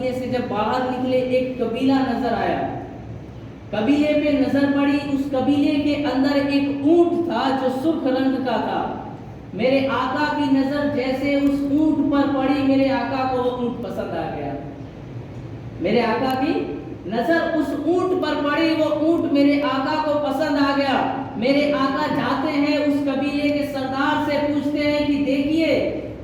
سے جب باہر نکلے ایک قبیلہ نظر آیا. قبیلے پہ نظر پڑی. اس قبیلے کے اندر ایک اونٹ تھا جو سرخ رنگ کا تھا. میرے آقا کی نظر جیسے اس اونٹ پر پڑی, میرے آقا کو وہ اونٹ پسند آ گیا. میرے آقا کی نظر اس اونٹ پر پڑی, وہ اونٹ میرے آقا کو پسند آ گیا. میرے آقا جاتے ہیں اس قبیلے کے سردار سے, پوچھتے ہیں کہ دیکھیے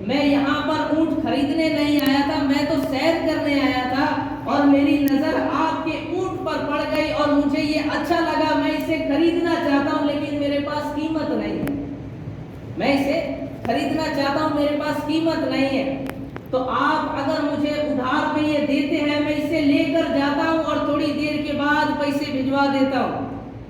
میں یہاں پر اونٹ خریدنے نہیں آیا تھا, میں تو سیر کرنے آیا تھا اور میری نظر آپ کے اونٹ پر پڑ گئی اور مجھے یہ اچھا لگا, میں اسے خریدنا چاہتا ہوں لیکن میرے پاس قیمت نہیں ہے. میں اسے خریدنا چاہتا ہوں, میرے پاس قیمت نہیں ہے, تو آپ اگر مجھے ادھار پہ یہ دیتے ہیں میں اسے لے کر جاتا ہوں اور تھوڑی دیر کے بعد پیسے بھجوا دیتا ہوں.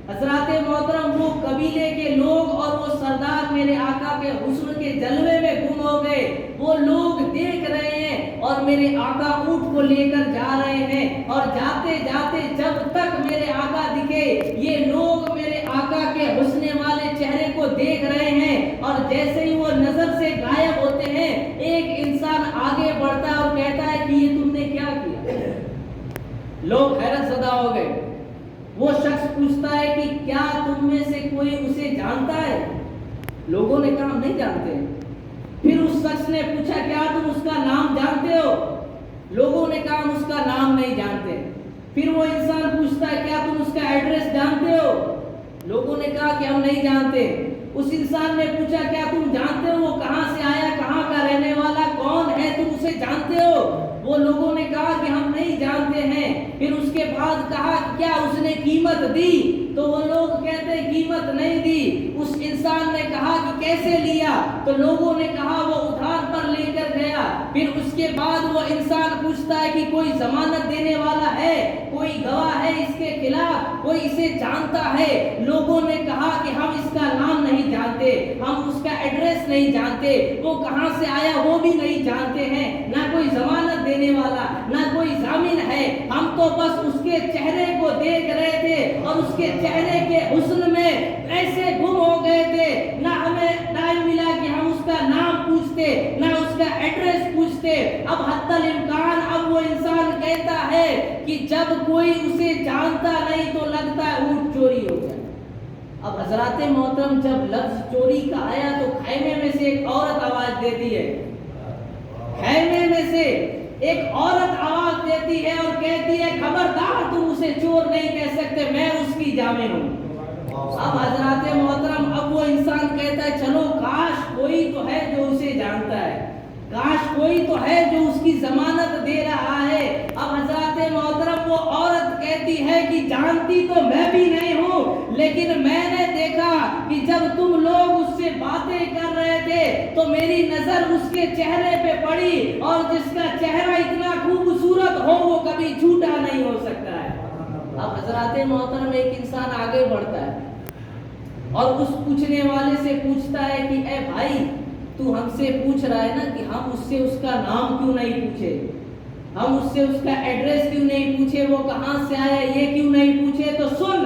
حضرات محترم, وہ قبیلے کے لوگ اور وہ سردار میرے آقا کے حسن کے جلوے میں گم ہو گئے. وہ لوگ دیکھ رہے ہیں اور میرے آقا اونٹ کو لے کر جا رہے ہیں, اور جاتے جاتے جب تک میرے آقا دکھے یہ لوگ میرے آقا کے حسن والے چہرے کو دیکھ رہے ہیں, اور جیسے ہی وہ نظر سے غائب ہوتے ہیں ایک انسان آگے بڑھتا ہے اور کہتا ہے کہ یہ تم نے کیا کیا. لوگ حیرت زدہ ہو گئے. وہ شخص پوچھتا ہے کہ کیا تم میں سے کوئی اسے جانتا ہے؟ لوگوں نے کہا ہم نہیں جانتے. پھر اس شخص نے پوچھا کیا تم اس کا نام جانتے ہو؟ لوگوں نے کہا ہم اس کا نام نہیں جانتے. پھر وہ انسان پوچھتا ہے کیا تم اس کا ایڈریس جانتے ہو؟ لوگوں نے کہا کہ ہم نہیں جانتے. اس انسان نے پوچھا کیا تم جانتے ہو وہ کہاں سے آیا, کہاں کا رہنے والا, کون ہے, تم اسے جانتے ہو؟ وہ لوگوں نے کہا کہ ہم نہیں جانتے ہیں. پھر اس کے بعد کہا کیا اس نے قیمت دی؟ تو وہ لوگ کہتے ہیں قیمت نہیں دی. اس انسان نے کہا کہ کیسے لیا؟ تو لوگوں نے کہا وہ ادھار پر لے کر گیا. پھر اس کے بعد وہ انسان پوچھتا ہے کہ کوئی ضمانت دینے والا ہے, کوئی گواہ ہے اس کے خلاف, کوئی اسے جانتا ہے؟ لوگوں نے کہا کہ ہم اس کا نام نہیں جانتے, ہم اس کا ایڈریس نہیں جانتے, وہ کہاں سے آیا وہ بھی نہیں جانتے ہیں, نہ کوئی ضمانت دینے والا نہ کوئی ضامن ہے, ہم تو بس اس کے چہرے کو دیکھ رہے تھے اور اس کے چہرے کے حسن میں ایسے گم ہو گئے تھے, نہ ہمیں ٹائم ملا کہ ہم اس کا نام پوچھتے نہ اس کا ایڈریس پوچھتے. اب حتی الامکان اب وہ انسان کہتا ہے کہ جب کوئی اسے جانتا نہیں تو لگتا ہے اونٹ چوری ہو گیا. اب حضرات محترم, جب لفظ چوری کا آیا تو خیمے میں سے ایک عورت آواز دیتی ہے, خیمے میں سے ایک عورت آواز دیتی ہے اور کہتی ہے خبردار تم اسے چور نہیں کہہ سکتے, میں اس کی ضامن ہوں. اب حضرات محترم اب وہ انسان کہتا ہے چلو کاش کوئی تو ہے جو اسے جانتا ہے, کاش کوئی تو ہے جو اس کی ضمانت دے رہا ہے. اب حضرات محترم وہ عورت کہتی ہے کہ جانتی تو میں بھی نہیں ہوں, لیکن میں نے دیکھا کہ جب تم لوگ اس سے باتیں کر رہے تھے تو میری نظر اس کے چہرے پہ پڑی, اور جس کا چہرہ اتنا خوبصورت ہو وہ کبھی جھوٹا نہیں ہو سکتا ہے. اب حضرات محترم ایک انسان آگے بڑھتا ہے اور اس پوچھنے والے سے پوچھتا ہے کہ اے بھائی تو ہم سے پوچھ رہا ہے نا کہ ہم اس سے اس کا نام کیوں نہیں پوچھے, ہم اس سے اس کا ایڈریس کیوں نہیں پوچھے, وہ کہاں سے آیا یہ کیوں نہیں پوچھے. تو سن,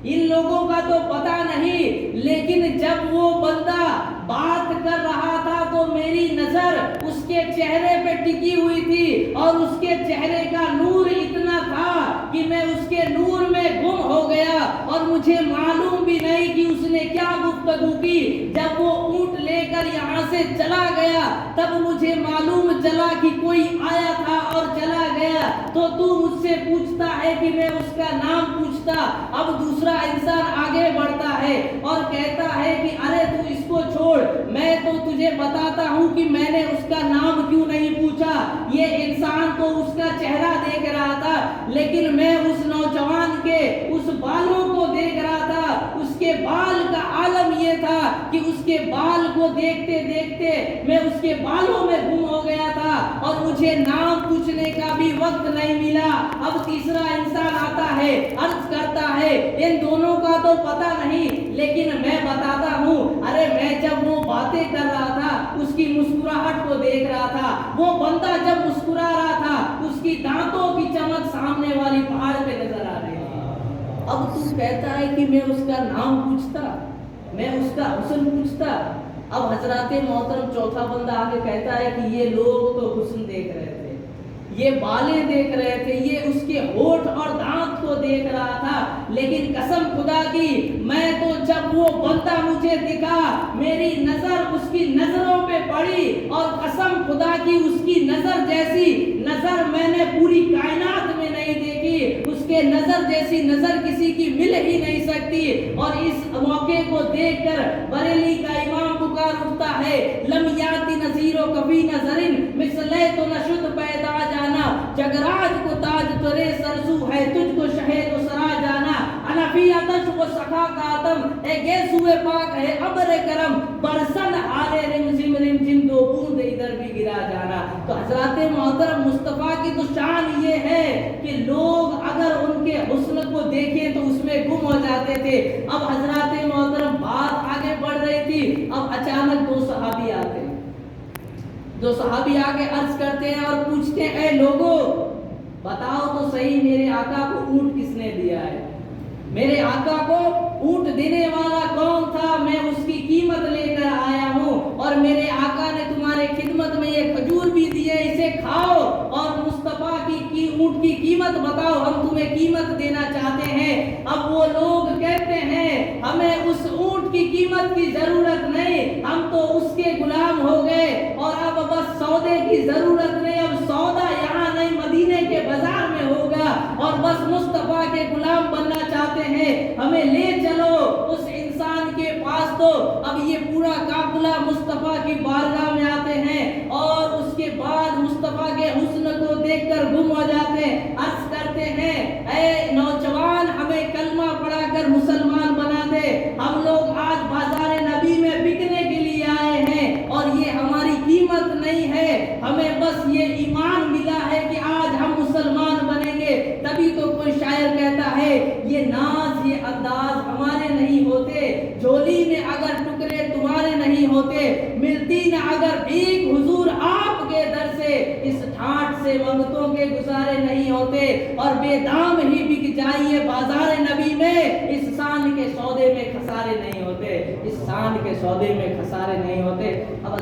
ان لوگوں کا تو پتہ نہیں, لیکن جب وہ بندہ بات کر رہا تھا تو میری نظر اس کے چہرے پہ ٹکی ہوئی تھی, اور اس کے چہرے کا نور اتنا تھا کہ میں اس کے نور میں گم ہو گیا, اور مجھے معلوم بھی نہیں کہ اس نے کیا گفتگو کی. جب وہ اونٹ لے کر یہاں سے چلا گیا تب مجھے معلوم چلا کہ کوئی آیا تھا اور چلا گیا, تو مجھ سے پوچھتا ہے کہ میں اس کا نام پوچھتا. اب دوسرا انسان آگے بڑھتا ہے اور کہتا ہے کہ ارے تو اس کو چھوڑ, میں تو تجھے بتاتا ہوں کہ میں نے اس کا نام کیوں نہیں پوچھا. یہ انسان تو اس کا چہرہ دیکھ رہا تھا, لیکن میں اس نوجوان کے اس بالوں کو دیکھ رہا تھا. اس کے بال کا عالم یہ تھا کہ اس کے بال کو دیکھتے دیکھتے میں اس کے بالوں میں گم ہو گیا تھا, اور مجھے نام پوچھنے کا بھی وقت نہیں ملا. اب تیسرا انسان آتا ہے, عرض کرتا ہے ان دونوں کا تو پتہ نہیں, لیکن میں بتاتا ہوں, ارے میں جب وہ باتیں کر رہا تھا اس کی مسکراہٹ کو دیکھ رہا تھا, وہ بندہ جب مسکرا رہا تھا اس کی دانتوں کی چمک سامنے والی پہاڑ پہ نظر آ رہی تھی. اب تو کہتا ہے کہ میں اس کا نام پوچھتا, میں اس کا حسن پوچھتا. اب حضرات محترم چوتھا بندہ آگے کہتا ہے کہ یہ لوگ تو حسن دیکھ رہے تھے, یہ بالیں دیکھ رہے تھے، یہ اس کے ہونٹ اور دانت کو دیکھ رہا تھا، لیکن قسم خدا کی میں تو جب وہ بندہ مجھے دکھا میری نظر اس کی نظروں پہ پڑی، اور قسم خدا کی اس کی نظر جیسی نظر میں نے پوری کائنات میں نہیں دیکھی، اس کے نظر جیسی نظر کسی کی مل ہی نہیں سکتی۔ اور اس موقع کو دیکھ کر بریلی کا امام پکار اٹھتا ہے، لم یاتی نذیر و کبھی نظرن مثلے تو نشد پیدا جانا، جگراج کو تاج ترے سرسو ہے تجھ کو شہد و سرا جانا، انفی آتش و سخا کا آدم اے گیسوئے پاک ہے ابر کرم، برسن آرے رم جم دو بوند ادھر بھی گرا جانا۔ تو حضرات محترم مصطفیٰ کی تو شان یہ ہے کہ لوگ اگر ان کے حسن کو دیکھیں تو اس میں گم ہو جاتے تھے۔ اب حضرات محترم بات آگے بڑھ رہی تھی، اب اچانک دو صحابی آتے ہیں، جو صحابی آگے عرض کرتے ہیں اور پوچھتے ہیں اے لوگوں بتاؤ تو صحیح میرے آقا کو اونٹ کس نے دیا ہے؟ میرے آقا کو اونٹ دینے والا کون تھا؟ میں اس کی قیمت لے کر آیا ہوں، اور میرے آقا نے تمہارے خدمت میں یہ کھجور بھی دی ہے، اسے کھاؤ، اور مصطفیٰ کی اونٹ کی قیمت بتاؤ، ہم تمہیں قیمت دینا چاہتے ہیں۔ اب وہ لوگ کہتے ہیں ہمیں اس اونٹ کی قیمت کی ضرورت نہیں، ہم تو اس کے غلام ہو گئے، اور اب بس سودے کی ضرورت نہیں، اب سودا یہاں نہیں مدینے کے بازار میں ہوگا، اور بس مصطفیٰ کے غلام بننا چاہتے ہیں، ہمیں لے چلو اس انسان کے پاس۔ تو اب یہ پورا قافلہ مصطفیٰ کی بارگاہ میں آتے ہیں، اور اس کے بعد مصطفیٰ کے حسن کو دیکھ کر گم ہو جاتے ہیں، عرض کرتے ہیں اے نوجوان ہمیں کلمہ پڑھا کر مسلمان بنا دے، ہم لوگ آج بازار نبی میں بکنے کے لیے آئے ہیں، اور یہ ہماری قیمت نہیں ہے، ہمیں بس یہ ایمان ملا ہے کہ آج ہم مسلمان بنیں گے۔ تبھی تو کوئی شاعر کہتا ہے یہ ناز یہ انداز ہمارے نہیں ہوتے، جھولی میں اگر ٹکڑے تمہارے نہیں ہوتے، ملتی نہ اگر بھیک حضور آپ کے در سے، اس ٹھاٹ سے منگتوں کے گزارے نہیں ہوتے، اور بے دام ہی بک جائیے بازار نبی میں، اس شان کے سودے میں خسارے نہیں ہوتے، اس شان کے سودے میں خسارے نہیں ہوتے۔ اب